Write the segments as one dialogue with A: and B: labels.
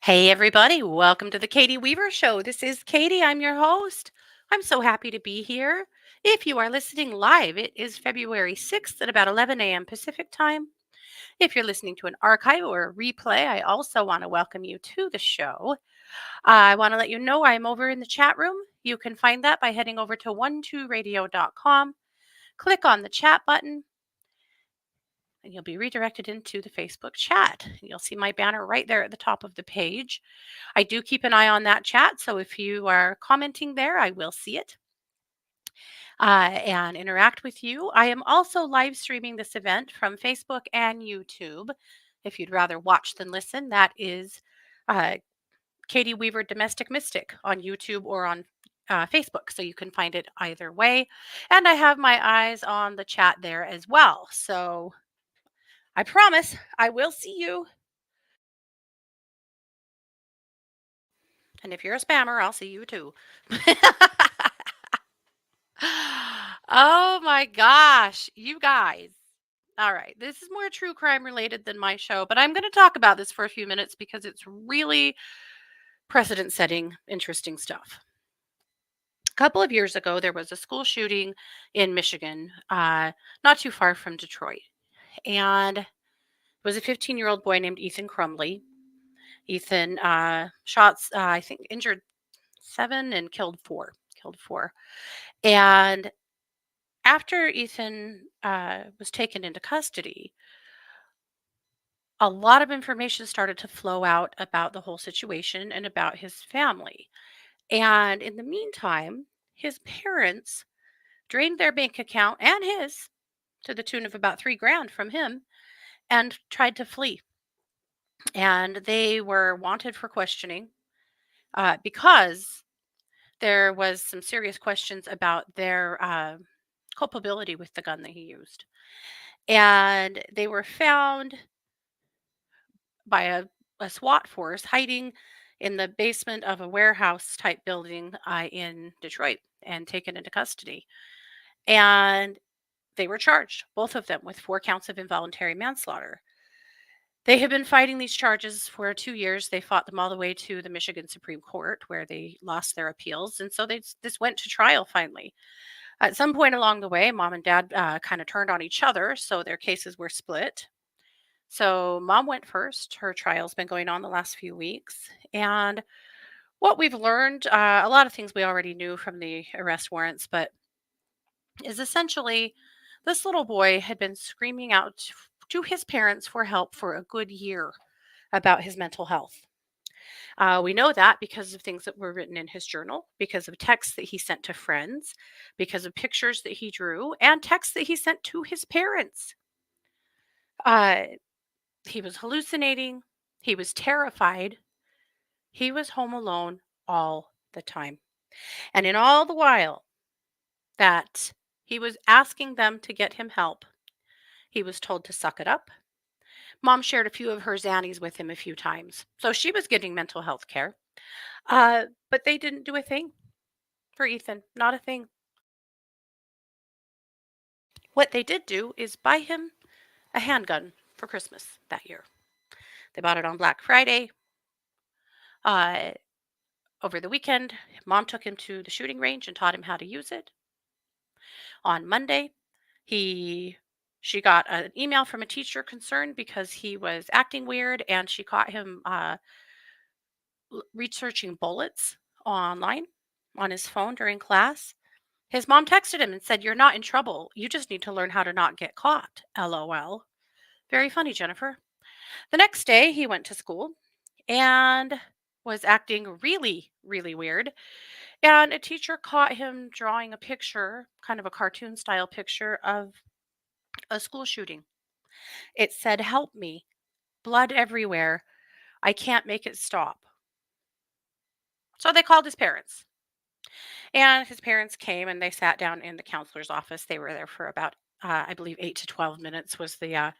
A: Hey, everybody. Welcome to the Katie Weaver Show. This is Katie. I'm your host. I'm so happy to be here. If you are listening live, it is February 6th at about 11 a.m. Pacific time. If you're listening to an archive or a replay, I also want to welcome you to the show. I want to let you know I'm over in the chat room. You can find that by heading over to 12radio.com. Click on the chat button and you'll be redirected into the Facebook chat. You'll see my banner right there at the top of the page. I do keep an eye on that chat, so if you are commenting there, I will see it and interact with you. I am also live streaming this event from Facebook and YouTube. If you'd rather watch than listen, that is uh, Katie Weaver Domestic Mystic on YouTube or on Facebook, so you can find it either way. And I have my eyes on the chat there as well. So I promise I will see you. And if you're a spammer, I'll see you too. Oh my gosh, you guys. All right, this is more true crime related than my show, but I'm going to talk about this for a few minutes because it's really precedent setting, interesting stuff. A couple of years ago, there was a school shooting in Michigan, not too far from Detroit. And it was a 15-year-old boy named Ethan Crumley. Ethan shots, I think, injured seven and killed four. Killed four. And after Ethan was taken into custody, a lot of information started to flow out about the whole situation and about his family. And in the meantime, his parents drained their bank account and his to the tune of about 3 grand from him and tried to flee. And they were wanted for questioning because there was some serious questions about their culpability with the gun that he used. And they were found by a SWAT force hiding in the basement of a warehouse type building in Detroit and taken into custody. And they were charged, both of them, with 4 counts of involuntary manslaughter. They have been fighting these charges for 2 years. They fought them all the way to the Michigan Supreme Court, where they lost their appeals. And so this went to trial finally. At some point along the way, mom and dad kind of turned on each other, so their cases were split. So mom went first. Her trial's been going on the last few weeks. And what we've learned, a lot of things we already knew from the arrest warrants, but is essentially this little boy had been screaming out to his parents for help for a good year about his mental health. We know that because of things that were written in his journal, because of texts that he sent to friends, because of pictures that he drew, and texts that he sent to his parents. Uh, he was hallucinating. He was terrified. He was home alone all the time. And in all the while that he was asking them to get him help, he was told to suck it up. Mom shared a few of her Xannies with him a few times. So she was getting mental health care. But they didn't do a thing for Ethan, not a thing. What they did do is buy him a handgun for Christmas that year. They bought it on Black Friday. Uh, Over the weekend, mom took him to the shooting range and taught him how to use it. On Monday, he she got an email from a teacher concerned because he was acting weird, and she caught him researching bullets online on his phone during class. His mom texted him and said, "You're not in trouble. You just need to learn how to not get caught." LOL. Very funny, Jennifer. The next day, he went to school and was acting really, really weird. And a teacher caught him drawing a picture, kind of a cartoon style picture of a school shooting. It said, "Help me. Blood everywhere. I can't make it stop." So they called his parents. And his parents came and they sat down in the counselor's office. They were there for about, I believe, 8 to 12 minutes was the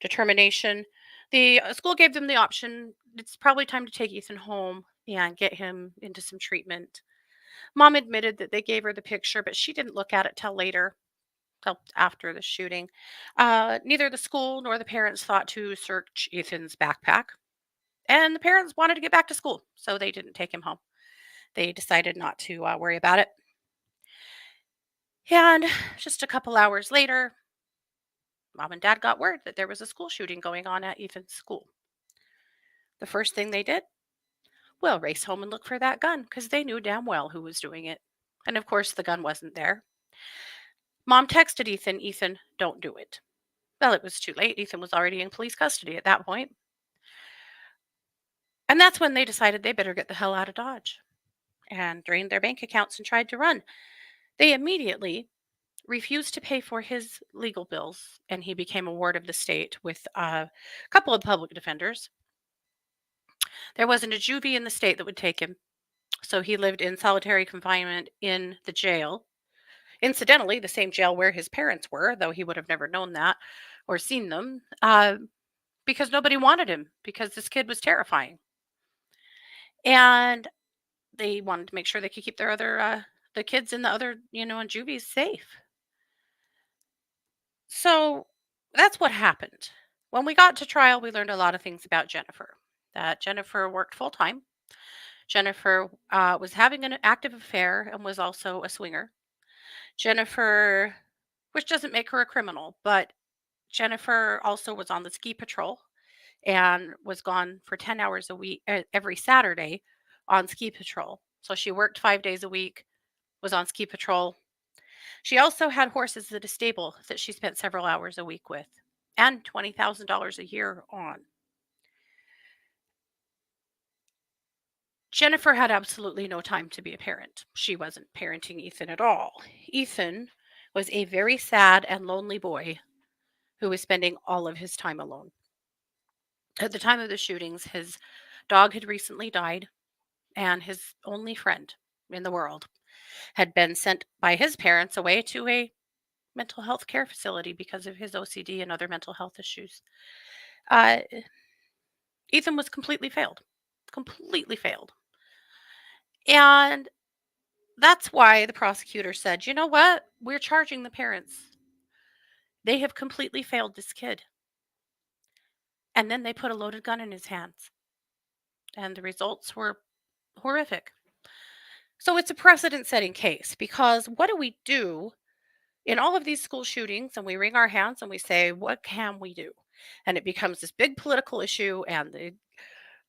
A: determination. The school gave them the option. It's probably time to take Ethan home and get him into some treatment. Mom admitted that they gave her the picture, but she didn't look at it till later, till after the shooting. Neither the school nor the parents thought to search Ethan's backpack. And the parents wanted to get back to school, so they didn't take him home. They decided not to worry about it. And just a couple hours later, mom and dad got word that there was a school shooting going on at Ethan's school. The first thing they did, well, race home and look for that gun because they knew damn well who was doing it. And of course, the gun wasn't there. Mom texted Ethan, Ethan, don't do it. Well, it was too late. Ethan was already in police custody at that point. And that's when they decided they better get the hell out of Dodge and drained their bank accounts and tried to run. They immediately refused to pay for his legal bills, and he became a ward of the state with a couple of public defenders. There wasn't a juvie in the state that would take him, so he lived in solitary confinement in the jail. Incidentally, the same jail where his parents were, though he would have never known that or seen them, because nobody wanted him because this kid was terrifying. And they wanted to make sure they could keep their other the kids in the other, in juvies safe. So that's what happened. When we got to trial, we learned a lot of things about Jennifer. That Jennifer worked full time. Jennifer was having an active affair and was also a swinger. Jennifer, which doesn't make her a criminal, but Jennifer also was on the ski patrol and was gone for 10 hours a week, every Saturday on ski patrol. So she worked 5 days a week, was on ski patrol. She also had horses at a stable that she spent several hours a week with and $20,000 a year on. Jennifer had absolutely no time to be a parent. She wasn't parenting Ethan at all. Ethan was a very sad and lonely boy who was spending all of his time alone. At the time of the shootings, his dog had recently died, and his only friend in the world had been sent by his parents away to a mental health care facility because of his OCD and other mental health issues. Uh, Ethan was completely failed. And that's why the prosecutor said, you know what? We're charging the parents. They have completely failed this kid. And then they put a loaded gun in his hands. And the results were horrific. So it's a precedent setting case because what do we do in all of these school shootings? And we wring our hands and we say, what can we do? And it becomes this big political issue, and the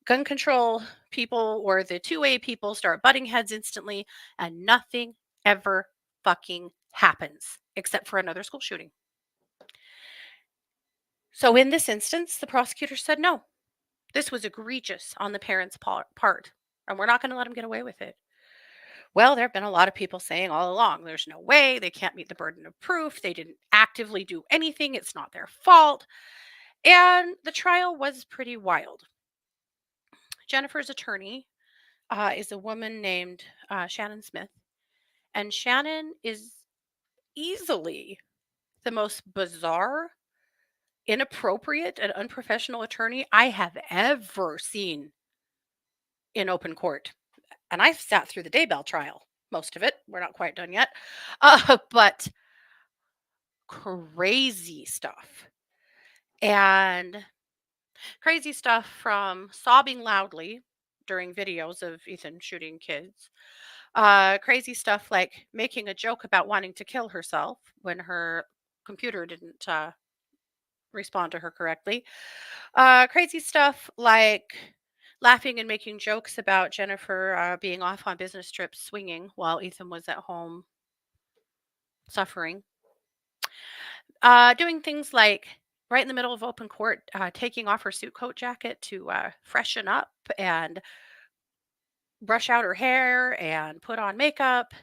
A: gun control people or the 2A people start butting heads instantly, and nothing ever fucking happens except for another school shooting. So in this instance, the prosecutor said, no, this was egregious on the parents' part, and we're not going to let them get away with it. Well, there have been a lot of people saying all along, there's no way, they can't meet the burden of proof, they didn't actively do anything, it's not their fault. And the trial was pretty wild. Jennifer's attorney is a woman named Shannon Smith. And Shannon is easily the most bizarre, inappropriate, and unprofessional attorney I have ever seen in open court. And I've sat through the Daybell trial, most of it. We're not quite done yet. But crazy stuff. And crazy stuff from sobbing loudly during videos of Ethan shooting kids. Crazy stuff like making a joke about wanting to kill herself when her computer didn't respond to her correctly. Crazy stuff like laughing and making jokes about Jennifer being off on business trips swinging while Ethan was at home suffering. Doing things like right in the middle of open court, taking off her suit coat jacket to freshen up and brush out her hair and put on makeup.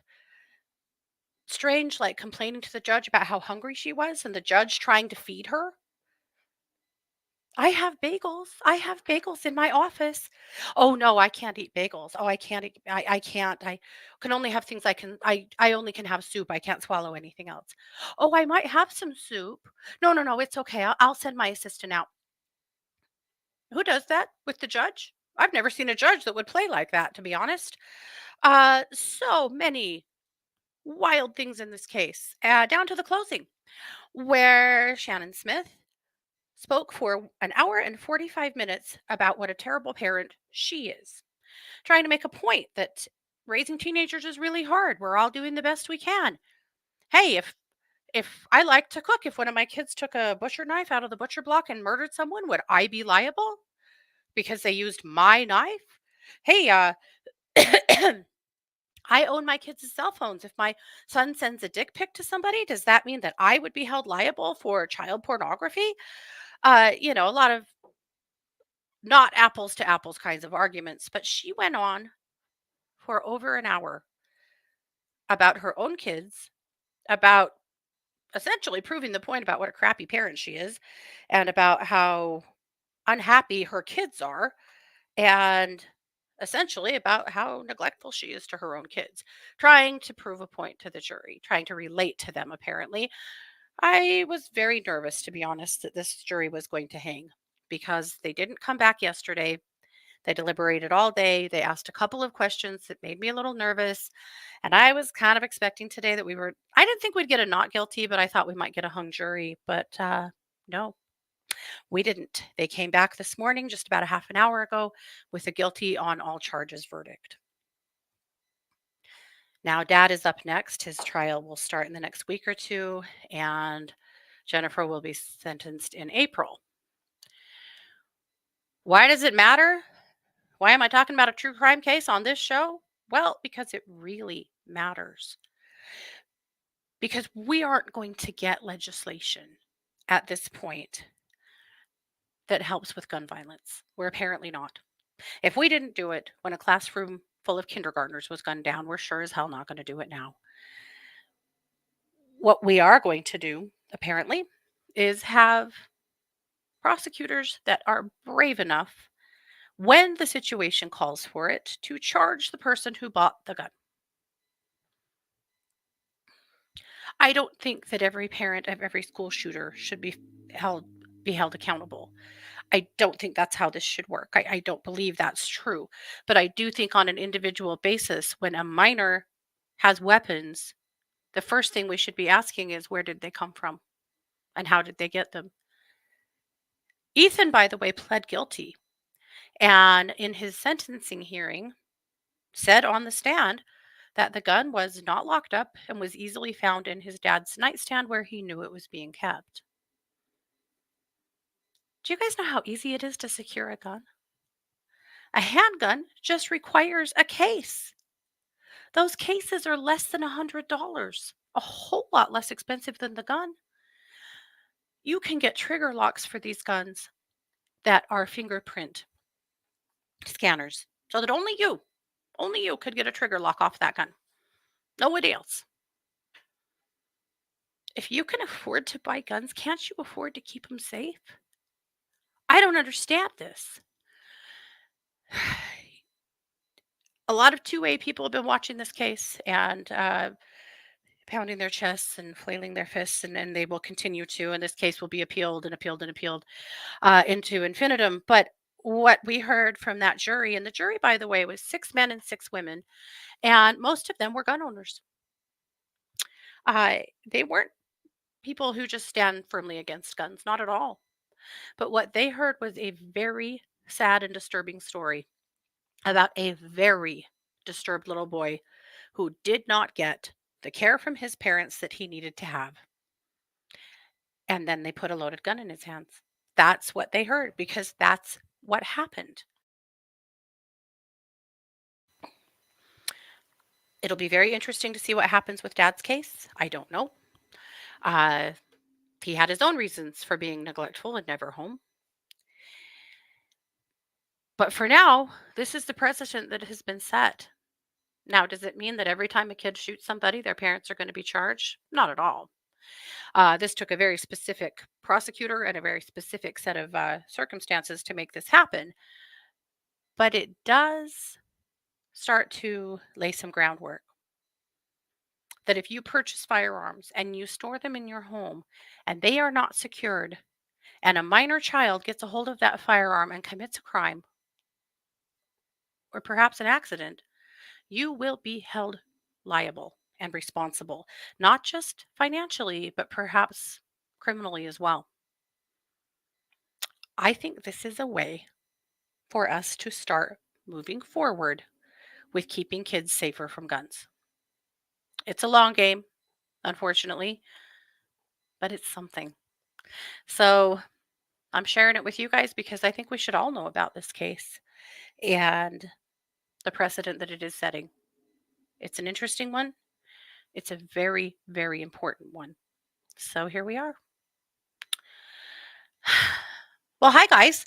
A: Strange, like complaining to the judge about how hungry she was and the judge trying to feed her. I have bagels. I have bagels in my office. Oh no, I can't eat bagels. Oh, I can't eat, I can't. I can only have things I only can have soup. I can't swallow anything else. Oh, I might have some soup. No, no, no, it's okay. I'll send my assistant out. Who does that with the judge? I've never seen a judge that would play like that, to be honest. So many wild things in this case, down to the closing, where Shannon Smith spoke for an hour and 45 minutes about what a terrible parent she is, trying to make a point that raising teenagers is really hard. We're all doing the best we can. Hey, if I like to cook, if one of my kids took a butcher knife out of the butcher block and murdered someone, would I be liable because they used my knife? Hey, I own my kids' cell phones. If my son sends a dick pic to somebody, does that mean that I would be held liable for child pornography? A lot of not apples to apples kinds of arguments, but she went on for over an hour about her own kids, about essentially proving the point about what a crappy parent she is, and about how unhappy her kids are, and essentially about how neglectful she is to her own kids, trying to prove a point to the jury, trying to relate to them, apparently. I was very nervous, to be honest, that this jury was going to hang because they didn't come back yesterday. They deliberated all day. They asked a couple of questions that made me a little nervous. And I was kind of expecting today that I didn't think we'd get a not guilty, but I thought we might get a hung jury. But no, we didn't. They came back this morning, just about a half an hour ago, with a guilty on all charges verdict. Now, dad is up next. His trial will start in the next week or two, and Jennifer will be sentenced in April. Why does it matter? Why am I talking about a true crime case on this show? Well, because it really matters. Because we aren't going to get legislation at this point that helps with gun violence. We're apparently not. If we didn't do it when a classroom full of kindergartners was gunned down, we're sure as hell not going to do it now. What we are going to do, apparently, is have prosecutors that are brave enough, when the situation calls for it, to charge the person who bought the gun. I don't think that every parent of every school shooter should held be held accountable. I don't think that's how this should work. I don't believe that's true. But I do think on an individual basis, when a minor has weapons, the first thing we should be asking is, where did they come from and how did they get them? Ethan, by the way, pled guilty, and in his sentencing hearing said on the stand that the gun was not locked up and was easily found in his dad's nightstand where he knew it was being kept. Do you guys know how easy it is to secure a gun? A handgun just requires a case. Those cases are less than $100, a whole lot less expensive than the gun. You can get trigger locks for these guns that are fingerprint scanners so that only you could get a trigger lock off that gun. Nobody else. If you can afford to buy guns, can't you afford to keep them safe? I don't understand this. A lot of two-way people have been watching this case and pounding their chests and flailing their fists, and they will continue to. And this case will be appealed and appealed and appealed into infinitum. But what we heard from that jury, and the jury, by the way, was 6 men and 6 women, and most of them were gun owners. They weren't people who just stand firmly against guns, not at all. But what they heard was a very sad and disturbing story about a very disturbed little boy who did not get the care from his parents that he needed to have. And then they put a loaded gun in his hands. That's what they heard because that's what happened. It'll be very interesting to see what happens with dad's case. I don't know. Uh, he had his own reasons for being neglectful and never home. But for now, this is the precedent that has been set. Now, does it mean that every time a kid shoots somebody, their parents are going to be charged? Not at all. This took a very specific prosecutor and a very specific set of circumstances to make this happen. But it does start to lay some groundwork that if you purchase firearms and you store them in your home and they are not secured, and a minor child gets a hold of that firearm and commits a crime or perhaps an accident, you will be held liable and responsible, not just financially, but perhaps criminally as well. I think this is a way for us to start moving forward with keeping kids safer from guns. It's a long game, unfortunately, but it's something. So I'm sharing it with you guys because I think we should all know about this case and the precedent that it is setting. It's an interesting one. It's a very, very important one. So here we are. Well, hi, guys.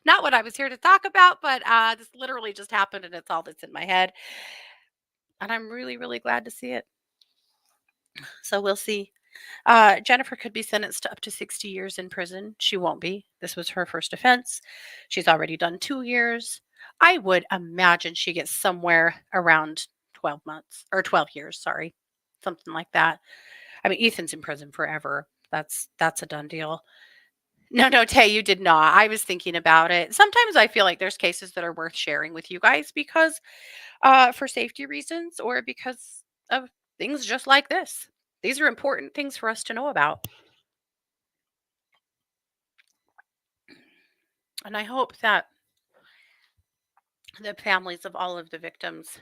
A: Not what I was here to talk about, but this literally just happened and it's all that's in my head. And I'm really, really glad to see it. So we'll see. Jennifer could be sentenced to up to 60 years in prison. She won't be. This was her first offense. She's already done 2 years. I would imagine she gets somewhere around 12 months or 12 years, sorry. Something like that. I mean, Ethan's in prison forever. That's a done deal. No, no, Tay, you did not. I was thinking about it. Sometimes I feel like there's cases that are worth sharing with you guys because for safety reasons or because of things just like this. These are important things for us to know about. And I hope that the families of all of the victims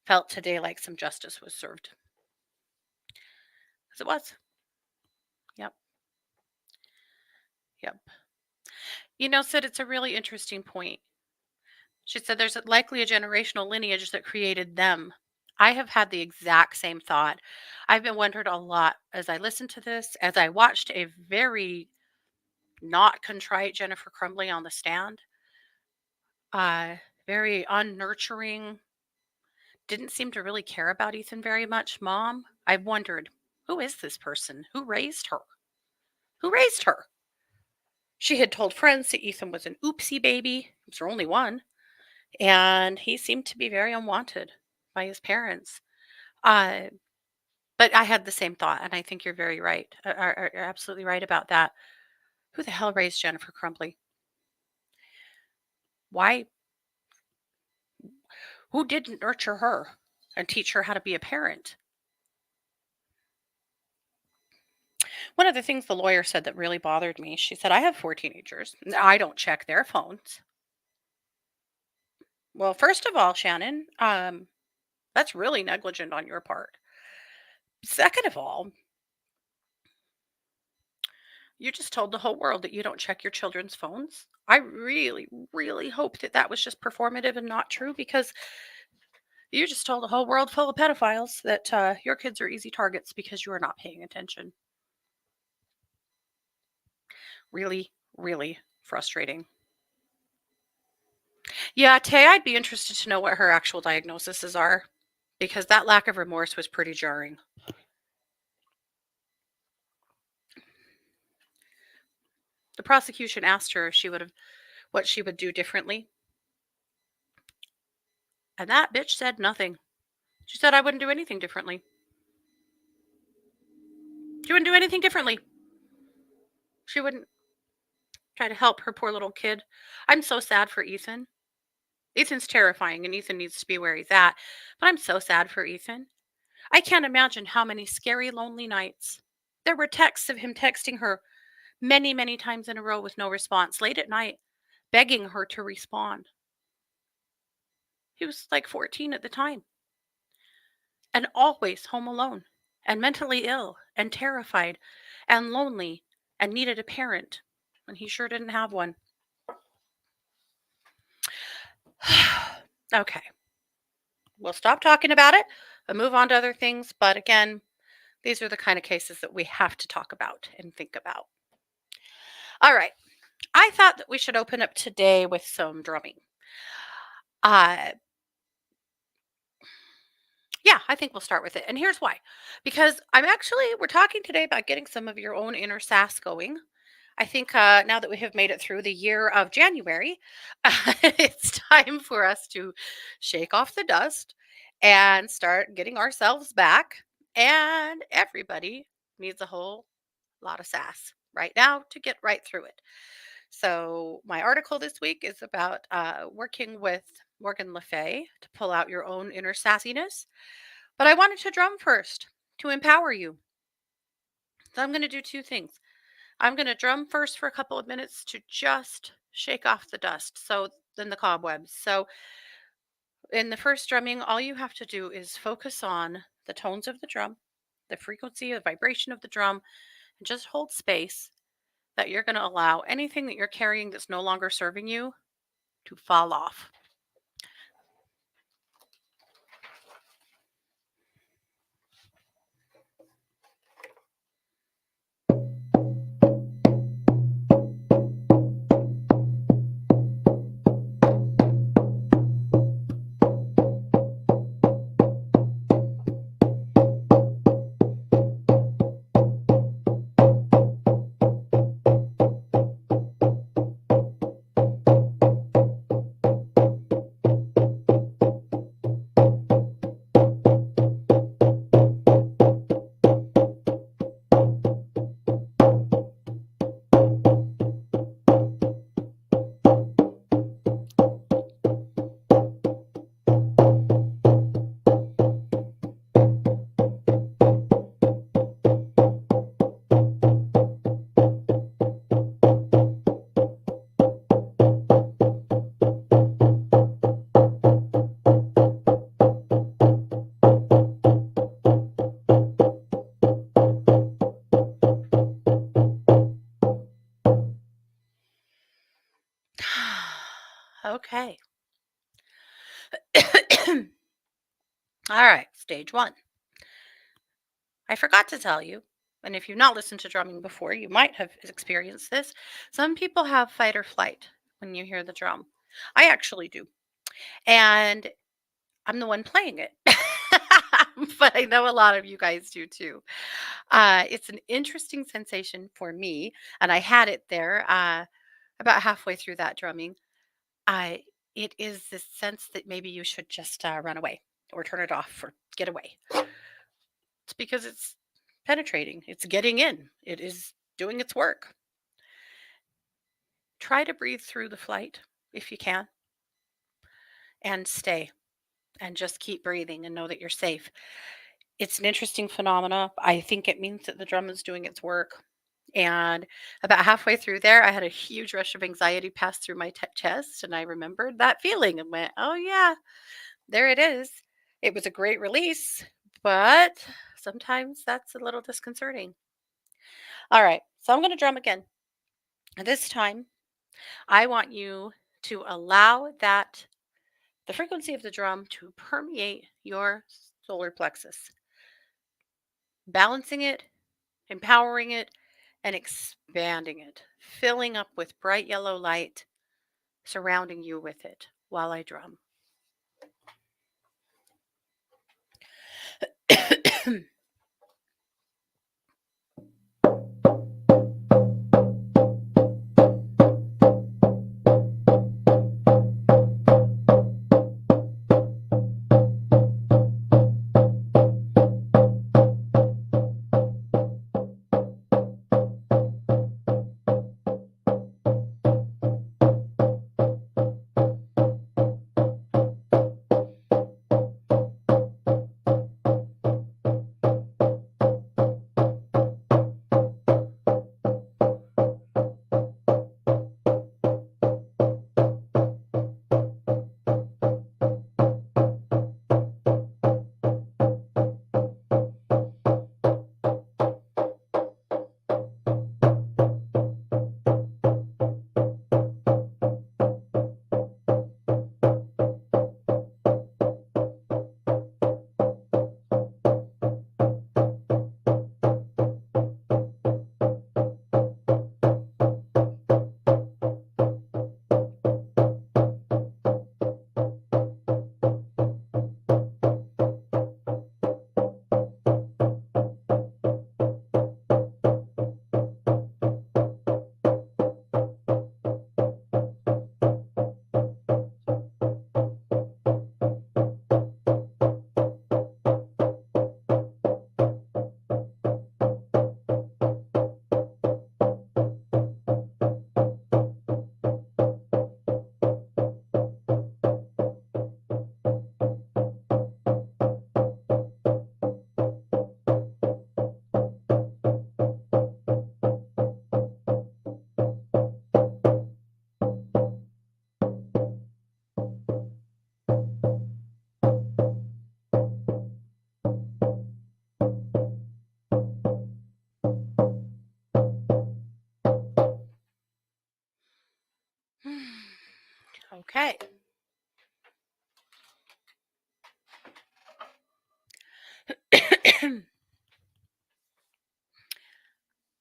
A: felt today like some justice was served. Because it was. Yep. Yep. Sid, it's a really interesting point. She said there's likely a generational lineage that created them. I have had the exact same thought. I've been wondering a lot as I listened to this, as I watched a very not contrite Jennifer Crumbly on the stand, uh, very unnurturing, didn't seem to really care about Ethan very much. Mom, I wondered, who is this person? Who raised her? Who raised her? She had told friends that Ethan was an oopsie baby. He was her only one. And he seemed to be very unwanted by his parents. Uh, but I had the same thought, and I think you're very right. Are absolutely right about that. Who the hell raised Jennifer Crumbly? Why? Who didn't nurture her and teach her how to be a parent? One of the things the lawyer said that really bothered me, she said, I have 4 teenagers. I don't check their phones. Well, first of all, Shannon, that's really negligent on your part. Second of all, you just told the whole world that you don't check your children's phones. I really, really hope that that was just performative and not true because you just told a whole world full of pedophiles that your kids are easy targets because you are not paying attention. Really, really frustrating. Yeah, Tay, I'd be interested to know what her actual diagnoses are because that lack of remorse was pretty jarring. The prosecution asked her if she would have what she would do differently, and that bitch said nothing. She said I wouldn't do anything differently. She wouldn't do anything differently. She wouldn't try to help her poor little kid. I'm so sad for Ethan. Ethan's terrifying, and Ethan needs to be where he's at. But I'm so sad for Ethan. I can't imagine how many scary, lonely nights. There were texts of him texting her many, many times in a row with no response, late at night, begging her to respond. He was like 14 at the time, and always home alone, and mentally ill, and terrified, and lonely, and needed a parent, and he sure didn't have one. Okay, we'll stop talking about it and move on to other things. But again, these are the kind of cases that we have to talk about and think about. All right. I thought that we should open up today with some drumming. Uh, yeah, I think we'll start with it. And here's why. Because we're talking today about getting some of your own inner sass going. I think now that we have made it through the year of January, it's time for us to shake off the dust and start getting ourselves back. And everybody needs a whole lot of sass right now to get right through it. So, my article this week is about working with Morgan Le Fay to pull out your own inner sassiness. But I wanted to drum first to empower you. So, I'm going to do two things. I'm going to drum first for a couple of minutes to just shake off the dust. So then the cobwebs. So in the first drumming, all you have to do is focus on the tones of the drum, the frequency, the vibration of the drum, and just hold space that you're going to allow anything that you're carrying that's no longer serving you to fall off. Okay. All right, stage one. I forgot to tell you, and if you've not listened to drumming before, you might have experienced this. Some people have fight or flight when you hear the drum. I actually do. And I'm the one playing it. But I know a lot of you guys do too. It's an interesting sensation for me, and I had it there about halfway through that drumming. I it is this sense that maybe you should just run away or turn it off or get away. It's because it's penetrating, it's getting in, it is doing its work. Try to breathe through the flight if you can and stay and just keep breathing and know that you're safe. It's an interesting phenomena. I think it means that the drum is doing its work. And about halfway through there, I had a huge rush of anxiety pass through my chest, and I remembered that feeling and went, "Oh yeah, there it is." It was a great release, but sometimes that's a little disconcerting. All right, so I'm going to drum again. This time, I want you to allow the frequency of the drum to permeate your solar plexus, balancing it, empowering it, and expanding it, filling up with bright yellow light, surrounding you with it while I drum. Okay.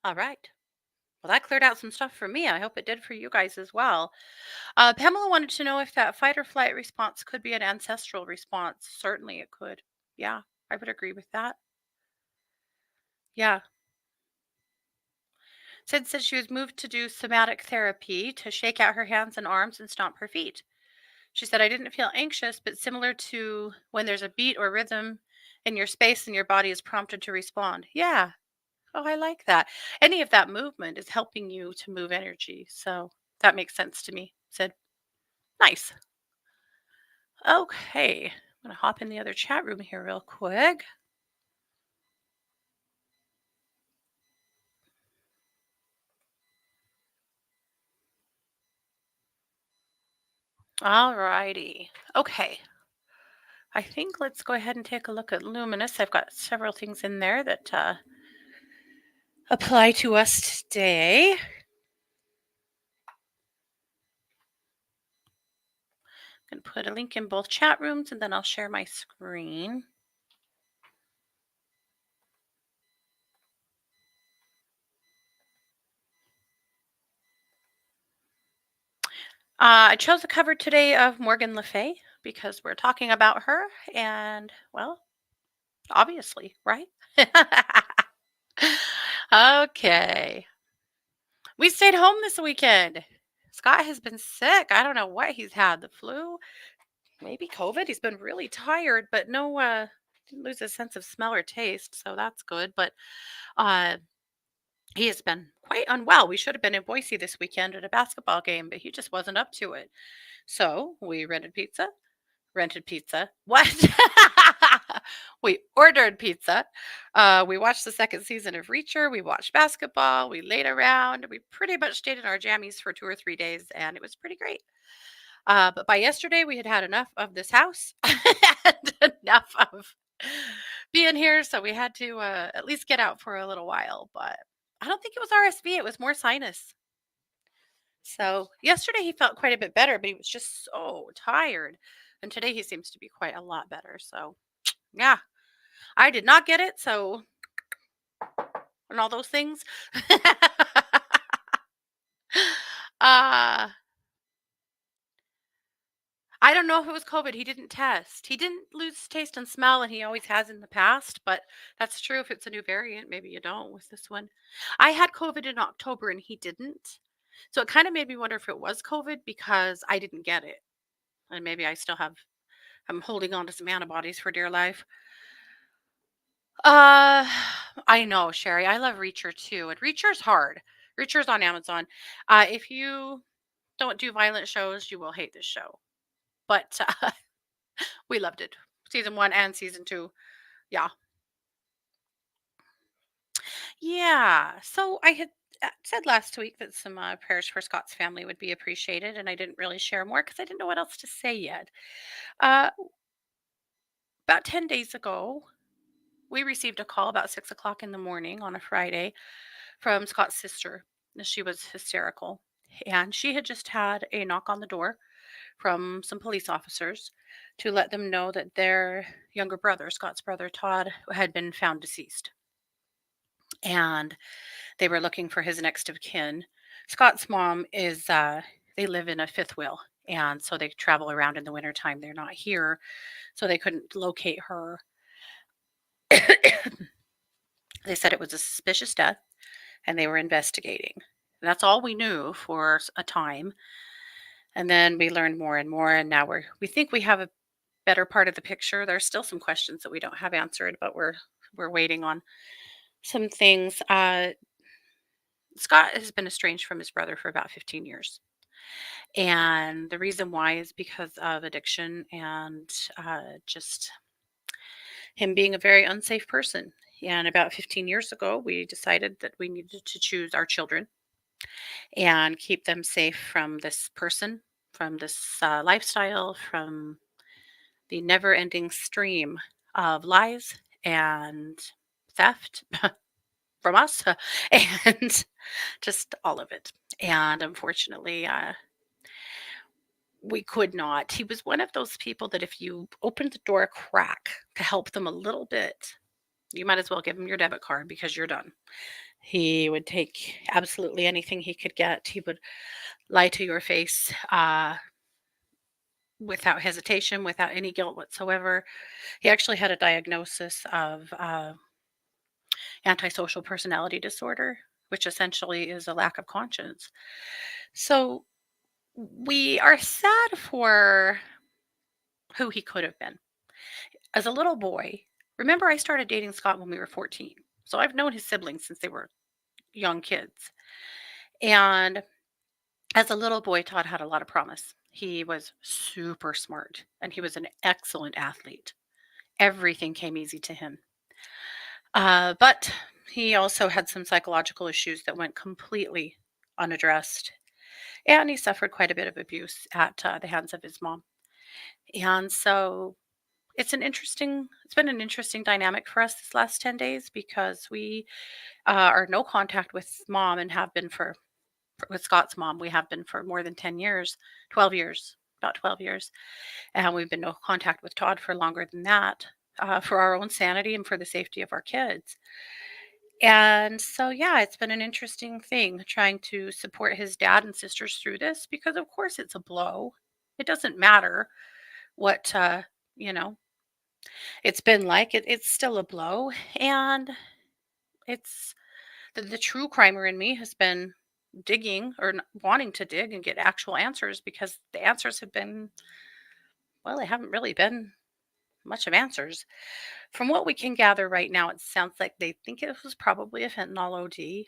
A: All right. Well, that cleared out some stuff for me. I hope it did for you guys as well. Pamela wanted to know if that fight or flight response could be an ancestral response. Certainly it could. Yeah, I would agree with that. Yeah. Sid said she was moved to do somatic therapy to shake out her hands and arms and stomp her feet. She said, I didn't feel anxious, but similar to when there's a beat or rhythm in your space and your body is prompted to respond. Yeah. Oh, I like that. Any of that movement is helping you to move energy. So that makes sense to me. Said, nice. Okay. I'm going to hop in the other chat room here real quick. All righty. Okay. I think let's go ahead and take a look at Luminous. I've got several things in there that apply to us today. I'm going to put a link in both chat rooms and then I'll share my screen. I chose a cover today of Morgan Le Fay because we're talking about her and, well, obviously, right? Okay. We stayed home this weekend. Scott has been sick. I don't know what he's had, the flu, maybe COVID. He's been really tired, but no, didn't lose his sense of smell or taste, so that's good. But uh, he has been quite unwell. We should have been in Boise this weekend at a basketball game, but he just wasn't up to it. So we rented pizza. What? We ordered pizza. We watched the second season of Reacher. We watched basketball. We laid around. We pretty much stayed in our jammies for 2 or 3 days, and it was pretty great. But by yesterday, we had had enough of this house and enough of being here. So we had to at least get out for a little while. But I don't think it was RSV, it was more sinus. So yesterday, he felt quite a bit better, but he was just so tired. And today, he seems to be quite a lot better. So, yeah, I did not get it. So, and all those things. uh, I don't know if it was COVID. He didn't test. He didn't lose taste and smell, and he always has in the past. But that's true. If it's a new variant, maybe you don't with this one. I had COVID in October, and he didn't. So it kind of made me wonder if it was COVID because I didn't get it. And maybe I still have, I'm holding on to some antibodies for dear life. Uh, I know, Sherry. I love Reacher too. And Reacher's hard. Reacher's on Amazon. If you don't do violent shows, you will hate this show. But we loved it. Season 1 and season 2. Yeah. Yeah. So I had said last week that some prayers for Scott's family would be appreciated, and I didn't really share more because I didn't know what else to say yet. Uh, about 10 days ago, we received a call about 6 o'clock in the morning on a Friday from Scott's sister. She was hysterical. And she had just had a knock on the door from some police officers to let them know that their younger brother, Scott's brother Todd, had been found deceased. And they were looking for his next of kin. Scott's mom is, they live in a fifth wheel. And so they travel around in the wintertime. They're not here. So they couldn't locate her. They said it was a suspicious death and they were investigating. That's all we knew for a time. And then we learned more and more. And now we think we have a better part of the picture. There's still some questions that we don't have answered, but we're waiting on some things. Scott has been estranged from his brother for about 15 years. And the reason why is because of addiction and just him being a very unsafe person. And about 15 years ago, we decided that we needed to choose our children and keep them safe from this person, from this lifestyle, from the never ending stream of lies and theft from us and just all of it. And unfortunately, We could not. He was one of those people that if you opened the door a crack to help them a little bit, you might as well give him your debit card because you're done. He would take absolutely anything he could get. He would lie to your face without hesitation, without any guilt whatsoever. He actually had a diagnosis of antisocial personality disorder, which essentially is a lack of conscience. So we are sad for who he could have been. As a little boy, remember I started dating Scott when we were 14. So I've known his siblings since they were young kids. And as a little boy, Todd had a lot of promise. He was super smart and he was an excellent athlete. Everything came easy to him. But he also had some psychological issues that went completely unaddressed. And he suffered quite a bit of abuse at the hands of his mom. And so it's been an interesting dynamic for us this last 10 days because we are no contact with mom and have been with Scott's mom. We have been for more than 10 years, 12 years, about 12 years. And we've been no contact with Todd for longer than that for our own sanity and for the safety of our kids. And so, yeah, it's been an interesting thing trying to support his dad and sisters through this because, of course, it's a blow. It doesn't matter what, you know, it's been like. It's still a blow. And it's the true crimer in me has been digging or wanting to dig and get actual answers because the answers have been, well, they haven't really been much of answers. From what we can gather right now, it sounds like they think it was probably a fentanyl OD.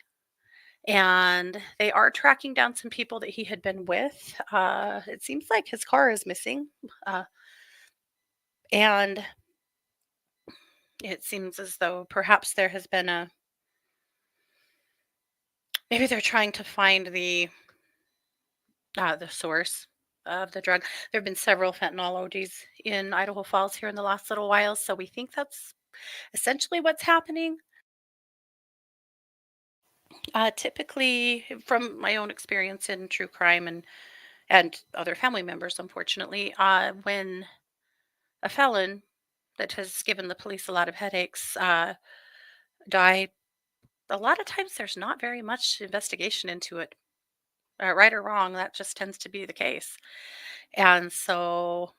A: And they are tracking down some people that he had been with. It seems like his car is missing. Uh, and it seems as though perhaps there has been maybe they're trying to find the source of the drug. There have been several fentanyl ODs in Idaho Falls here in the last little while, so we think that's essentially what's happening. Typically, from my own experience in true crime and other family members, unfortunately, when a felon that has given the police a lot of headaches die, a lot of times there's not very much investigation into it. Right or wrong, that just tends to be the case. And so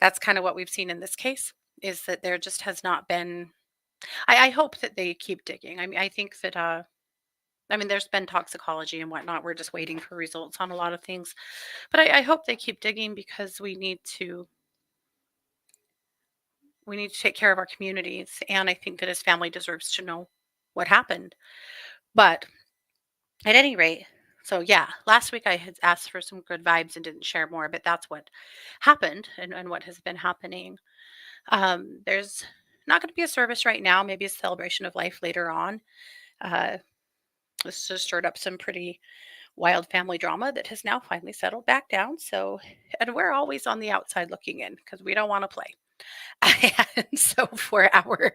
A: that's kind of what we've seen in this case is that there just has not been. I hope that they keep digging. I mean, I think that I mean, there's been toxicology and whatnot. We're just waiting for results on a lot of things, but I hope they keep digging because we need to take care of our communities, and I think that his family deserves to know what happened. But at any rate, so yeah, last week I had asked for some good vibes and didn't share more, but that's what happened and what has been happening. There's not going to be a service right now, maybe a celebration of life later on. Uh, this just stirred up some pretty wild family drama that has now finally settled back down. So, and we're always on the outside looking in because we don't want to play. And so, for our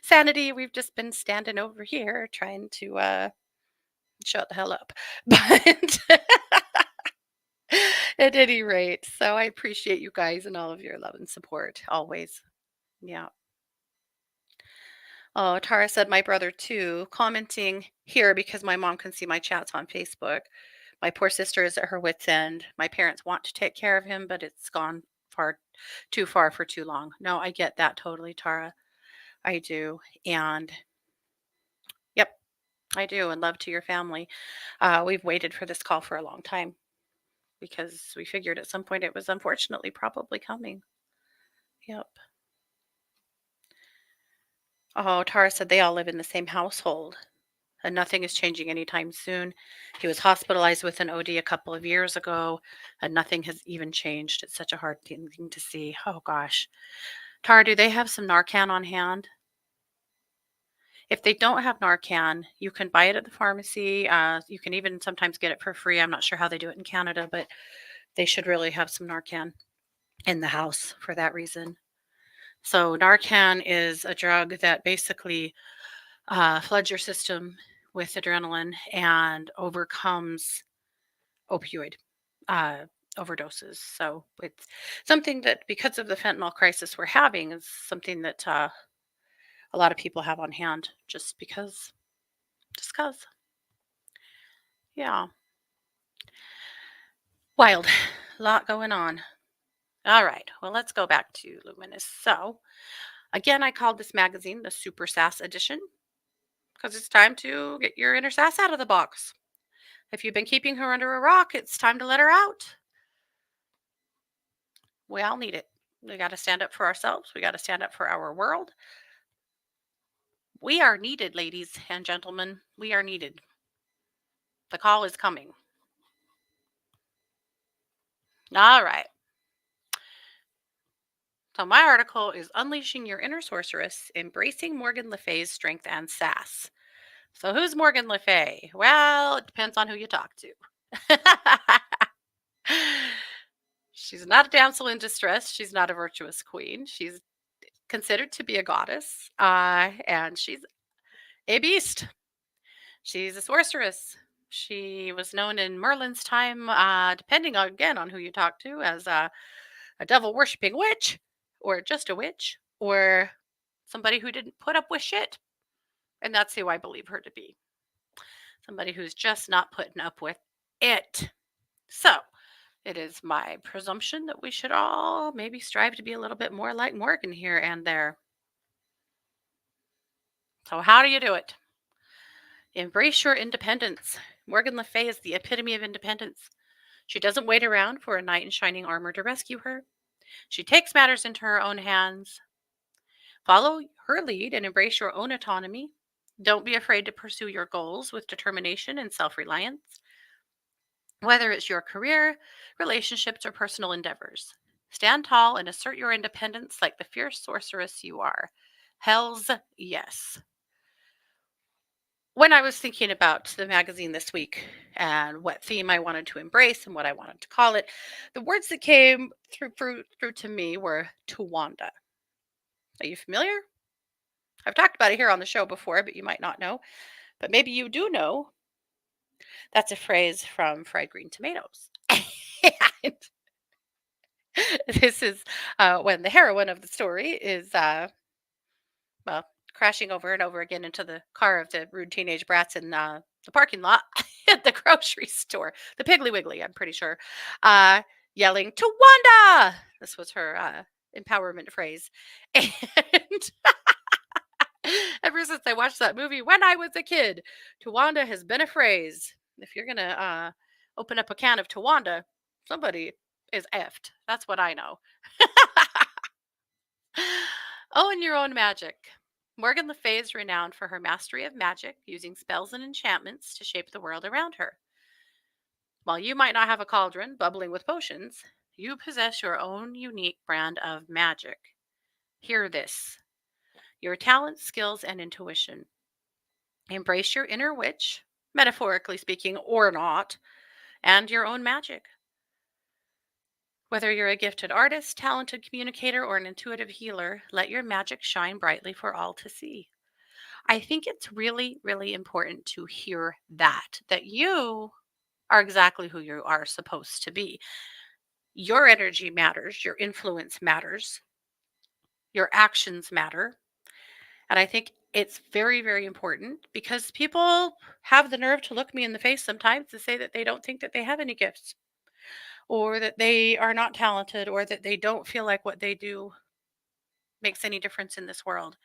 A: sanity, we've just been standing over here trying to shut the hell up. But at any rate, so I appreciate you guys and all of your love and support always. Yeah. Oh, Tara said my brother too, commenting here because my mom can see my chats on Facebook. My poor sister is at her wits' end. My parents want to take care of him, but it's gone too far for too long. No, I get that totally, Tara. I do. And yep, I do. And love to your family. We've waited for this call for a long time because we figured at some point it was unfortunately probably coming. Yep. Oh, Tara said they all live in the same household and nothing is changing anytime soon. He was hospitalized with an OD a couple of years ago, and nothing has even changed. It's such a hard thing to see. Oh gosh. Tara, do they have some Narcan on hand? If they don't have Narcan, you can buy it at the pharmacy. You can even sometimes get it for free. I'm not sure how they do it in Canada, but they should really have some Narcan in the house for that reason. So, Narcan is a drug that basically floods your system with adrenaline and overcomes opioid uh, overdoses. So it's something that, because of the fentanyl crisis we're having, is something that a lot of people have on hand just because. Yeah, wild. A lot going on. All right. Well, let's go back to Luminous. So, again, I called this magazine the Super Sass Edition because it's time to get your inner sass out of the box. If you've been keeping her under a rock, it's time to let her out. We all need it. We got to stand up for ourselves. We got to stand up for our world. We are needed, ladies and gentlemen. We are needed. The call is coming. All right. So, my article is Unleashing Your Inner Sorceress, Embracing Morgan Le Fay's Strength and Sass. So, who's Morgan Le Fay? Well, it depends on who you talk to. She's not a damsel in distress. She's not a virtuous queen. She's considered to be a goddess, and she's a beast. She's a sorceress. She was known in Merlin's time, depending on, again on who you talk to, as a devil worshipping witch, or just a witch, or somebody who didn't put up with shit. And that's who I believe her to be, somebody who's just not putting up with it. So, it is my presumption that we should all maybe strive to be a little bit more like Morgan here and there. So, how do you do it? Embrace your independence. Morgan Le Fay is the epitome of independence. She doesn't wait around for a knight in shining armor to rescue her. She takes matters into her own hands. Follow her lead and embrace your own autonomy. Don't be afraid to pursue your goals with determination and self reliance, whether it's your career, relationships, or personal endeavors. Stand tall and assert your independence like the fierce sorceress you are. Hells yes. When I was thinking about the magazine this week and what theme I wanted to embrace and what I wanted to call it, the words that came through to me were Tawanda. Are you familiar? I've talked about it here on the show before, but you might not know. But maybe you do know. That's a phrase from Fried Green Tomatoes. And this is when the heroine of the story is, well, crashing over and over again into the car of the rude teenage brats in the parking lot at the grocery store, the Piggly Wiggly, I'm pretty sure, uh, yelling, Tawanda! This was her empowerment phrase. And ever since I watched that movie when I was a kid, Tawanda has been a phrase. If you're going to open up a can of Tawanda, somebody is effed. That's what I know. Own your own magic. Morgan Le Fay is renowned for her mastery of magic, using spells and enchantments to shape the world around her. While you might not have a cauldron bubbling with potions, you possess your own unique brand of magic. Hear this: your talents, skills, and intuition. Embrace your inner witch, metaphorically speaking, or not, and your own magic. Whether you're a gifted artist, talented communicator, or an intuitive healer, let your magic shine brightly for all to see. I think it's really, really important to hear that you are exactly who you are supposed to be. Your energy matters, your influence matters, your actions matter. And I think it's very, very important because people have the nerve to look me in the face sometimes to say that they don't think that they have any gifts, or that they are not talented, or that they don't feel like what they do makes any difference in this world.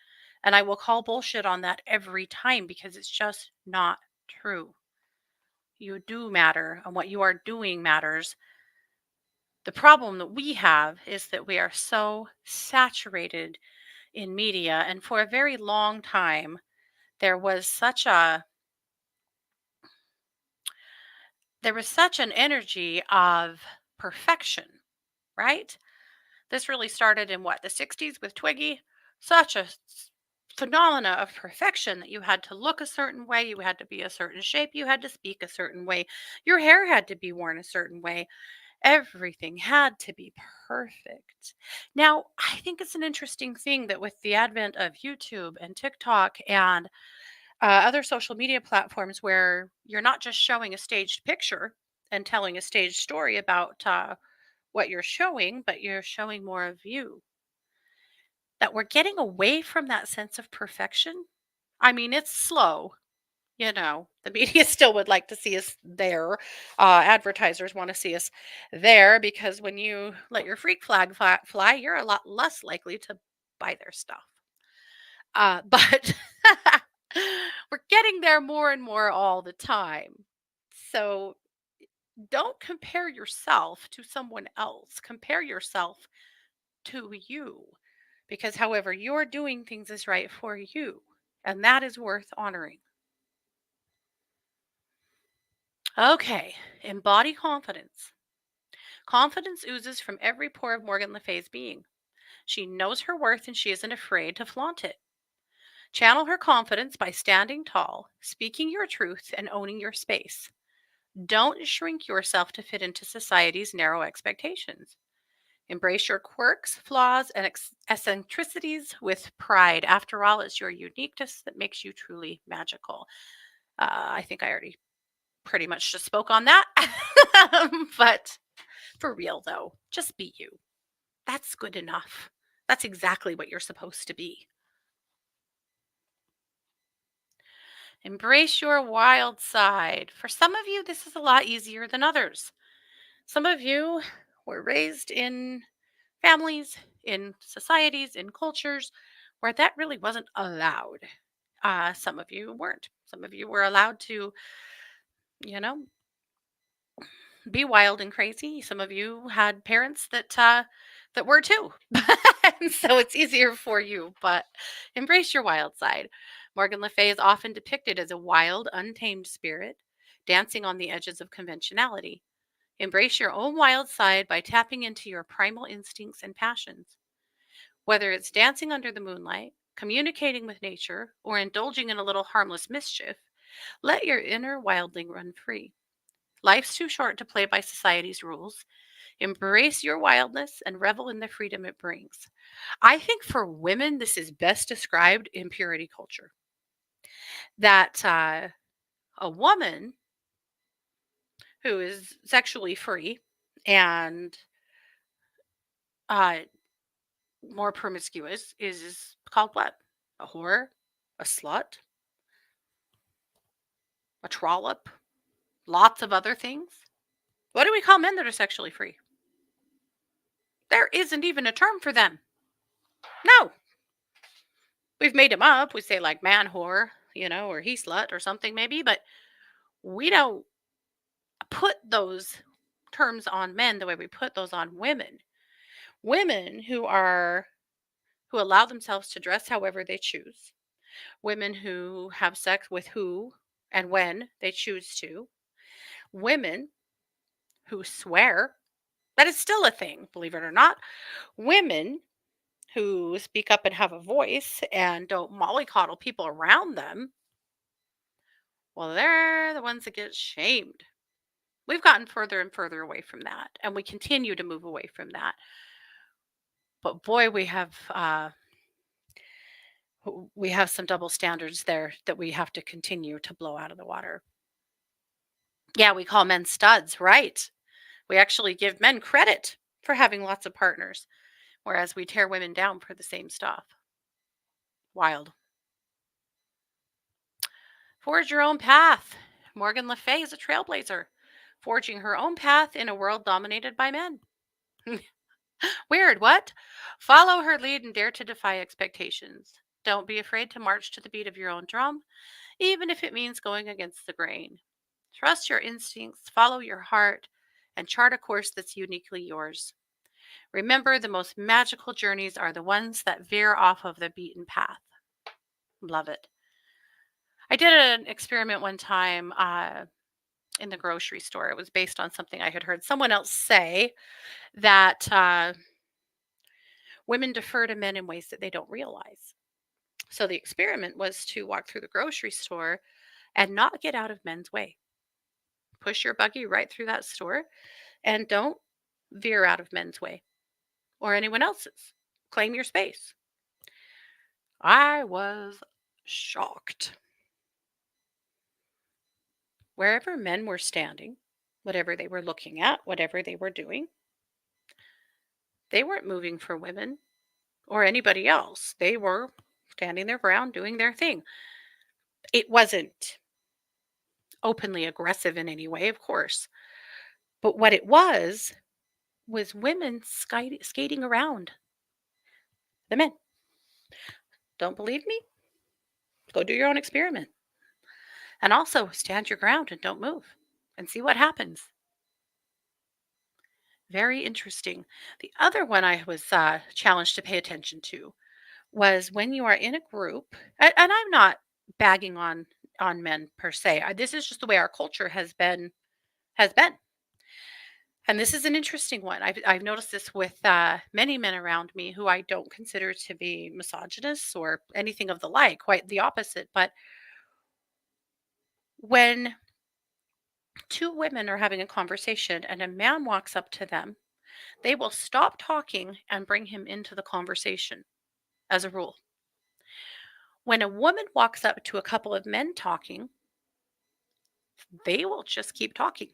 A: And I will call bullshit on that every time because it's just not true. You do matter, and what you are doing matters. The problem that we have is that we are so saturated in media, and for a very long time, there was such a there was such an energy of perfection, right? This really started in what, the 60s with Twiggy? Such a phenomena of perfection that you had to look a certain way, you had to be a certain shape, you had to speak a certain way, your hair had to be worn a certain way. Everything had to be perfect. Now, I think it's an interesting thing that with the advent of YouTube and TikTok and other social media platforms where you're not just showing a staged picture, and telling a staged story about what you're showing, but you're showing more of you. That we're getting away from that sense of perfection. I mean, it's slow. The media still would like to see us there. Advertisers want to see us there because when you let your freak flag fly, you're a lot less likely to buy their stuff. But we're getting there more and more all the time. So don't compare yourself to someone else. Compare yourself to you because however you're doing things is right for you. And that is worth honoring. Okay, embody confidence. Confidence oozes from every pore of Morgan Le Fay's being. She knows her worth and she isn't afraid to flaunt it. Channel her confidence by standing tall, speaking your truth, and owning your space. Don't shrink yourself to fit into society's narrow expectations. Embrace your quirks, flaws, and eccentricities with pride. After all, it's your uniqueness that makes you truly magical. I think I already pretty much just spoke on that. But for real, though, just be you. That's good enough. That's exactly what you're supposed to be. Embrace your wild side. For some of you, this is a lot easier than others. Some of you were raised in families, in societies, in cultures where that really wasn't allowed. Some of you weren't. Some of you were allowed to, you know, be wild and crazy. Some of you had parents that were too. And so it's easier for you, but embrace your wild side. Morgan Le Fay is often depicted as a wild, untamed spirit, dancing on the edges of conventionality. Embrace your own wild side by tapping into your primal instincts and passions. Whether it's dancing under the moonlight, communicating with nature, or indulging in a little harmless mischief, let your inner wildling run free. Life's too short to play by society's rules. Embrace your wildness and revel in the freedom it brings. I think for women, this is best described in purity culture. That a woman who is sexually free and uh, more promiscuous is called what? A whore, a slut, a trollop, lots of other things. What do we call men that are sexually free? There isn't even a term for them. No, we've made them up. We say like man whore, or he slut or something maybe, but we don't put those terms on men the way we put those on women. Women who allow themselves to dress however they choose. Women who have sex with who and when they choose to. Women who swear. That is still a thing, believe it or not. Women who speak up and have a voice and don't mollycoddle people around them. Well, they're the ones that get shamed. We've gotten further and further away from that, and we continue to move away from that. But boy, we have some double standards there that we have to continue to blow out of the water. Yeah, we call men studs, right? We actually give men credit for having lots of partners, whereas we tear women down for the same stuff. Wild. Forge your own path. Morgan Le Fay is a trailblazer, forging her own path in a world dominated by men. Weird, what? Follow her lead and dare to defy expectations. Don't be afraid to march to the beat of your own drum, even if it means going against the grain. Trust your instincts, follow your heart, and chart a course that's uniquely yours. Remember, the most magical journeys are the ones that veer off of the beaten path. Love it. I did an experiment one time in the grocery store. It was based on something I had heard someone else say that women defer to men in ways that they don't realize. So the experiment was to walk through the grocery store and not get out of men's way. Push your buggy right through that store and don't veer out of men's way or anyone else's. Claim your space. I was shocked. Wherever men were standing, whatever they were looking at, whatever they were doing, they weren't moving for women or anybody else. They were standing their ground, doing their thing. It wasn't openly aggressive in any way, of course. But what it was women skating around the men. Don't believe me? Go do your own experiment. And also stand your ground and don't move and see what happens. Very interesting. The other one I was challenged to pay attention to was when you are in a group, and I'm not bagging on men per se. This is just the way our culture has been. And this is an interesting one. I've noticed this with many men around me who I don't consider to be misogynists or anything of the like, quite the opposite. But when two women are having a conversation and a man walks up to them, they will stop talking and bring him into the conversation as a rule. When a woman walks up to a couple of men talking, they will just keep talking.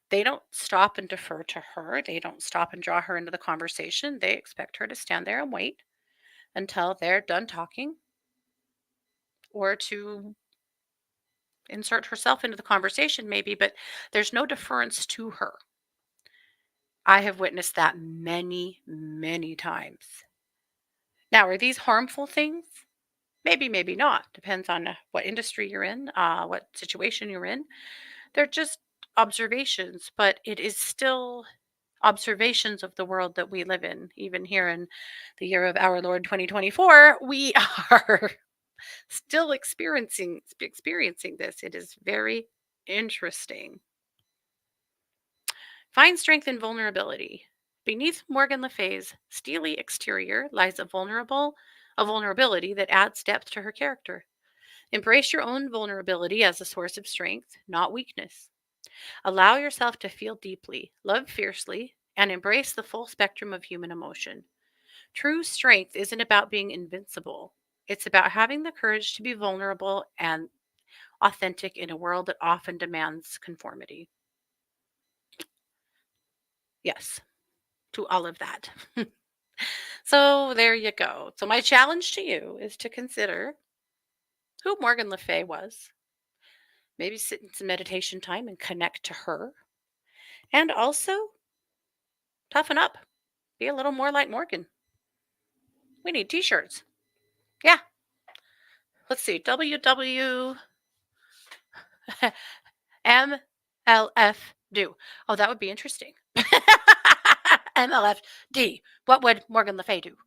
A: They don't stop and defer to her. They don't stop and draw her into the conversation. They expect her to stand there and wait until they're done talking or to insert herself into the conversation, maybe, but there's no deference to her. I have witnessed that many, many times. Now, are these harmful things? Maybe, maybe not. Depends on what industry you're in, what situation you're in. They're just observations, but it is still observations of the world that we live in. Even here in the year of our Lord 2024, we are still experiencing this. It is very interesting. Find strength in vulnerability. Beneath Morgan Le Fay's steely exterior lies a vulnerability that adds depth to her character. Embrace your own vulnerability as a source of strength, not weakness. Allow yourself to feel deeply, love fiercely, and embrace the full spectrum of human emotion. True strength isn't about being invincible. It's about having the courage to be vulnerable and authentic in a world that often demands conformity. Yes, to all of that. So there you go. So my challenge to you is to consider who Morgan Le Fay was. Maybe sit in some meditation time and connect to her. And also toughen up. Be a little more like Morgan. We need t-shirts. Yeah. Let's see. MLF do. Oh, that would be interesting. MLFD. What would Morgan Le Fay do?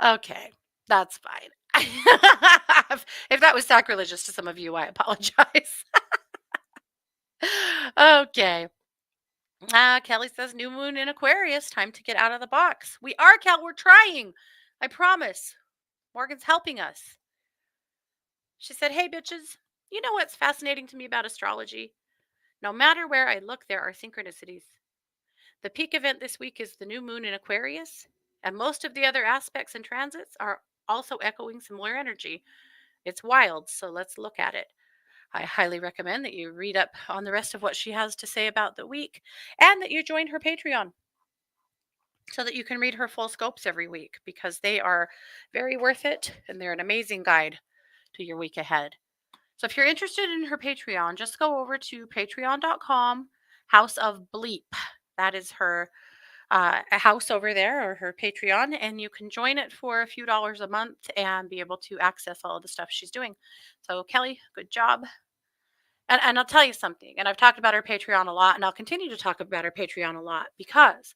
A: Okay, that's fine. If that was sacrilegious to some of you, I apologize. Okay. Kelly says, new moon in Aquarius. Time to get out of the box. We are, Kel. We're trying. I promise. Morgan's helping us. She said, hey, bitches, you know what's fascinating to me about astrology? No matter where I look, there are synchronicities. The peak event this week is the new moon in Aquarius, and most of the other aspects and transits are also echoing similar energy. It's wild, so let's look at it. I highly recommend that you read up on the rest of what she has to say about the week and that you join her Patreon so that you can read her full scopes every week because they are very worth it and they're an amazing guide to your week ahead. So if you're interested in her Patreon, just go over to patreon.com, House of Bleep. That is her a house over there or her Patreon, and you can join it for a few dollars a month and be able to access all of the stuff she's doing. So Kelly, good job. And I'll tell you something, and I've talked about her Patreon a lot, and I'll continue to talk about her Patreon a lot because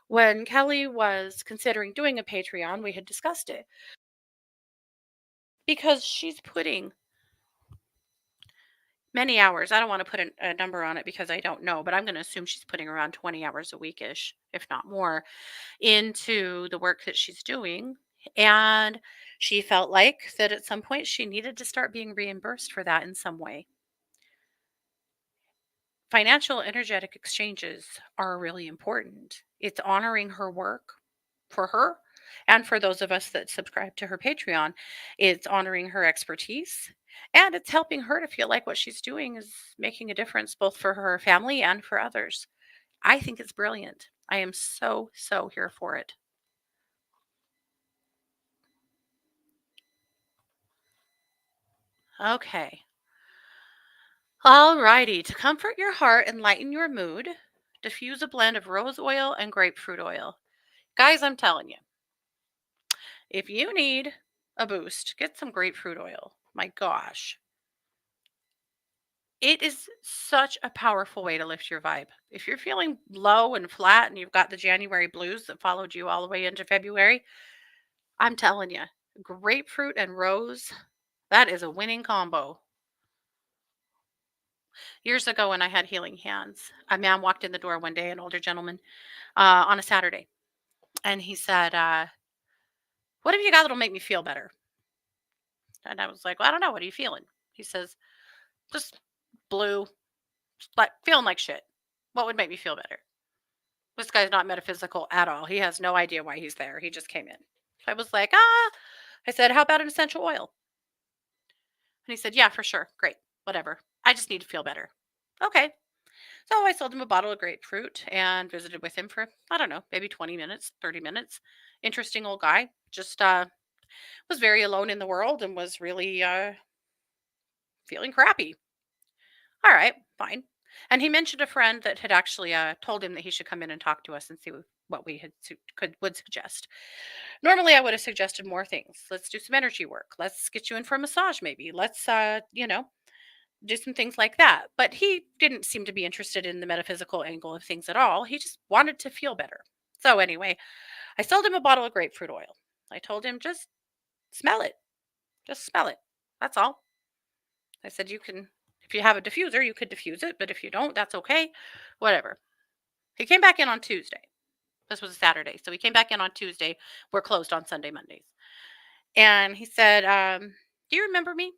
A: when Kelly was considering doing a Patreon, we had discussed it because she's putting many hours. I don't want to put a number on it because I don't know, but I'm going to assume she's putting around 20 hours a weekish, if not more, into the work that she's doing. And she felt like that at some point she needed to start being reimbursed for that in some way. Financial energetic exchanges are really important. It's honoring her work for her And for those of us that subscribe to her Patreon, it's honoring her expertise and it's helping her to feel like what she's doing is making a difference both for her family and for others. I think it's brilliant. I am so, so here for it. Okay. Alrighty. To comfort your heart and lighten your mood, diffuse a blend of rose oil and grapefruit oil. Guys, I'm telling you, if you need a boost, get some grapefruit oil. My gosh. It is such a powerful way to lift your vibe. If you're feeling low and flat and you've got the January blues that followed you all the way into February, I'm telling you, grapefruit and rose, that is a winning combo. Years ago, when I had healing hands, a man walked in the door one day, an older gentleman, on a Saturday, and he said, "What have you got that'll make me feel better?" And I was like, "Well, I don't know. What are you feeling?" He says, "Just blue, just like feeling like shit. What would make me feel better?" This guy's not metaphysical at all. He has no idea why he's there. He just came in. I was like, I said, "How about an essential oil?" And he said, "Yeah, for sure. Great. Whatever. I just need to feel better." Okay. So I sold him a bottle of grapefruit and visited with him for, I don't know, maybe 20 minutes, 30 minutes. Interesting old guy. Just was very alone in the world and was really feeling crappy. All right, fine. And he mentioned a friend that had actually told him that he should come in and talk to us and see what we would suggest. Normally, I would have suggested more things. Let's do some energy work. Let's get you in for a massage, maybe. Let's, do some things like that. But he didn't seem to be interested in the metaphysical angle of things at all. He just wanted to feel better. So, anyway, I sold him a bottle of grapefruit oil. I told him, just smell it. Just smell it. That's all. I said, you can, if you have a diffuser, you could diffuse it. But if you don't, that's okay. Whatever. He came back in on Tuesday. This was a Saturday. So he came back in on Tuesday. We're closed on Sunday, Mondays. And he said, "Do you remember me?"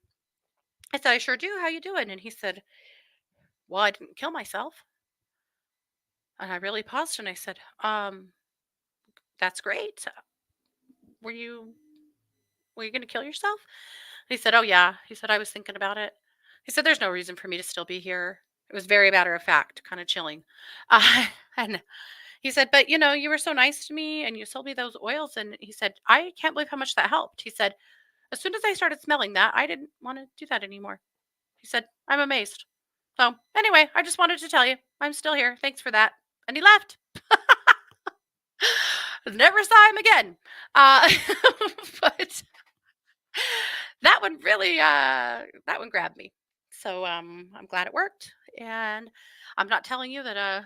A: I said, "I sure do. How you doing?" And he said, "Well, I didn't kill myself." And I really paused and I said, "That's great. Were you were you going to kill yourself?" He said, "Oh yeah." He said, "I was thinking about it." He said, "There's no reason for me to still be here." It was very matter of fact, kind of chilling. And he said, "But you were so nice to me and you sold me those oils." And he said, "I can't believe how much that helped." He said, "As soon as I started smelling that, I didn't want to do that anymore." He said, "I'm amazed." So, anyway, I just wanted to tell you I'm still here. Thanks for that. And he left. Never saw him again. Uh, but that one really, that one grabbed me. So I'm glad it worked. And I'm not telling you that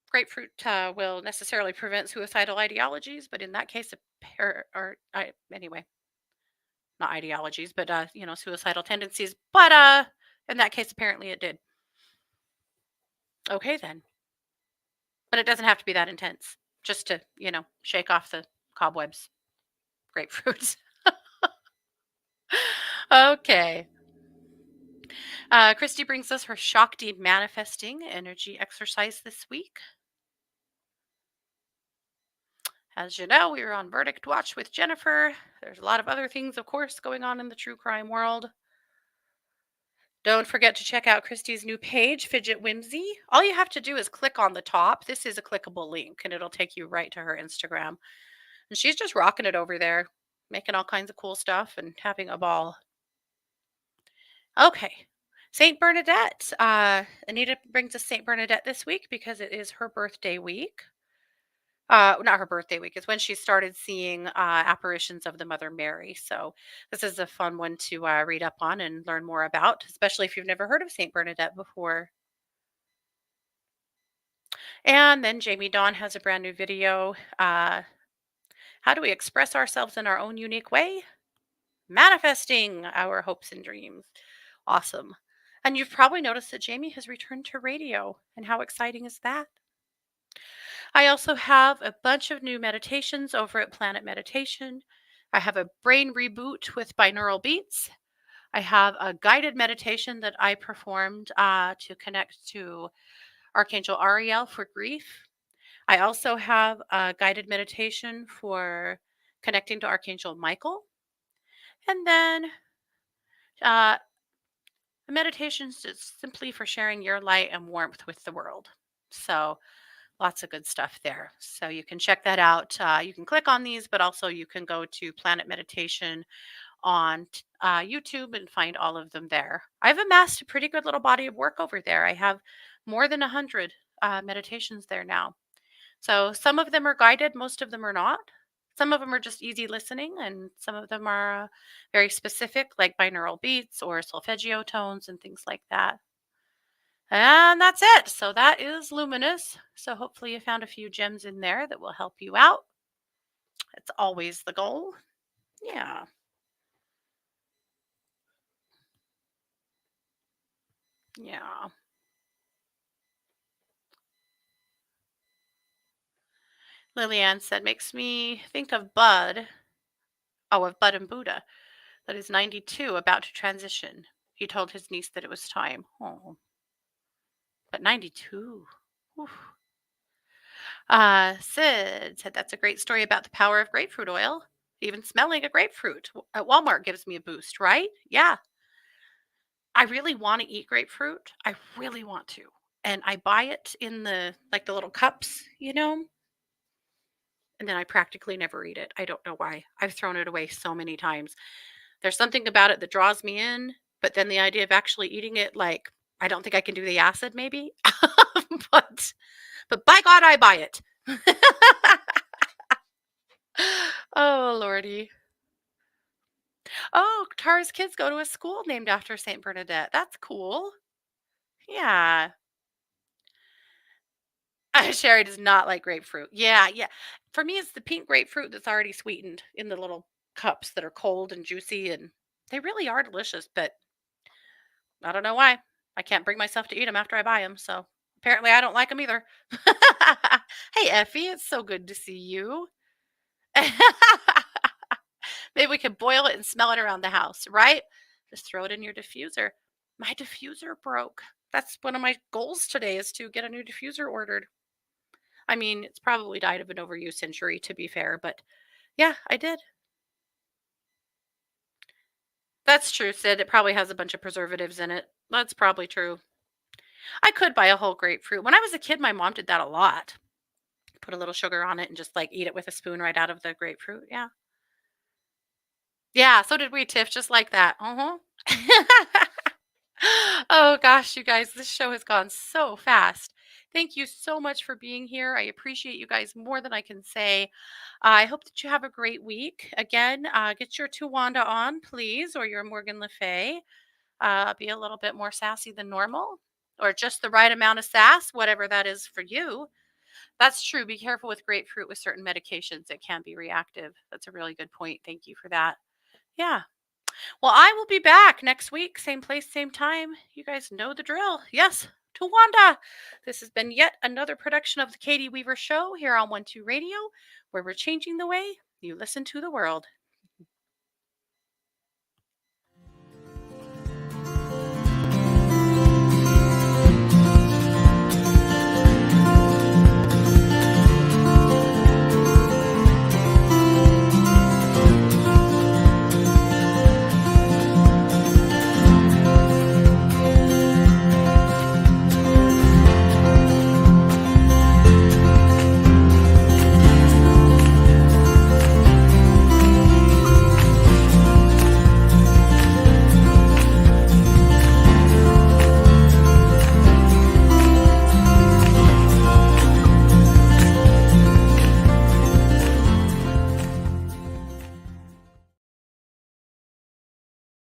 A: grapefruit will necessarily prevent suicidal ideologies, but in that case, a pair, or anyway, not ideologies, but suicidal tendencies. But in that case, apparently it did. Okay, then. But it doesn't have to be that intense. Just to, shake off the cobwebs. Grapefruits. Okay. Christy brings us her Shakti manifesting energy exercise this week. As you know, we were on Verdict Watch with Jennifer. There's a lot of other things, of course, going on in the true crime world. Don't forget to check out Christy's new page, Fidget Whimsy. All you have to do is click on the top. This is a clickable link, and it'll take you right to her Instagram. And she's just rocking it over there, making all kinds of cool stuff and having a ball. Okay. St. Bernadette. Anita brings us St. Bernadette this week because it is her birthday week. Not her birthday week. It's when she started seeing apparitions of the Mother Mary. So this is a fun one to read up on and learn more about, especially if you've never heard of St. Bernadette before. And then Jamie Dawn has a brand new video. How do we express ourselves in our own unique way? Manifesting our hopes and dreams. Awesome. And you've probably noticed that Jamie has returned to radio. And how exciting is that? I also have a bunch of new meditations over at Planet Meditation. I have a brain reboot with binaural beats. I have a guided meditation that I performed to connect to Archangel Ariel for grief. I also have a guided meditation for connecting to Archangel Michael. And then uh, the meditation's just simply for sharing your light and warmth with the world. So lots of good stuff there. So you can check that out. You can click on these, but also you can go to Planet Meditation on YouTube and find all of them there. I've amassed a pretty good little body of work over there. I have more than 100 meditations there now. So some of them are guided, most of them are not. Some of them are just easy listening, and some of them are very specific, like binaural beats or solfeggio tones and things like that. And that's it. So that is Luminous. So hopefully you found a few gems in there that will help you out. It's always the goal. Yeah. Yeah. Lillian said, makes me think of Bud. Oh, of Bud and Buddha, that is 92, about to transition. He told his niece that it was time. Oh, but 92. Oof. Sid said, that's a great story about the power of grapefruit oil. Even smelling a grapefruit at Walmart gives me a boost, right? Yeah. I really want to eat grapefruit. I really want to. And I buy it in the like the little cups, and then I practically never eat it. I don't know why. I've thrown it away so many times. There's something about it that draws me in, but then the idea of actually eating it, like, I don't think I can do the acid maybe. but but by God, I buy it. Oh, lordy. Oh, Tara's kids go to a school named after Saint Bernadette. That's cool. Yeah. Sherry does not like grapefruit. Yeah, yeah. For me, it's the pink grapefruit that's already sweetened in the little cups that are cold and juicy, and they really are delicious, but I don't know why. I can't bring myself to eat them after I buy them, so apparently I don't like them either. Hey, Effie, it's so good to see you. Maybe we could boil it and smell it around the house, right? Just throw it in your diffuser. My diffuser broke. That's one of my goals today is to get a new diffuser ordered. I mean, it's probably died of an overuse injury, to be fair, but yeah, I did. That's true, Sid. It probably has a bunch of preservatives in it. That's probably true. I could buy a whole grapefruit. When I was a kid, my mom did that a lot. Put a little sugar on it and just like eat it with a spoon right out of the grapefruit. Yeah. Yeah, so did we, Tiff, just like that. Uh-huh. Oh gosh, you guys, this show has gone so fast. Thank you so much for being here. I appreciate you guys more than I can say. I hope that you have a great week. Again, get your Tuwanda on, please, or your Morgan Le Fay. Be a little bit more sassy than normal, or just the right amount of sass, whatever that is for you. That's true. Be careful with grapefruit with certain medications. It can be reactive. That's a really good point. Thank you for that. Yeah. Well, I will be back next week, same place, same time. You guys know the drill. Yes, to Wanda. This has been yet another production of the Katie Weaver Show here on 1 2 Radio, where we're changing the way you listen to the world.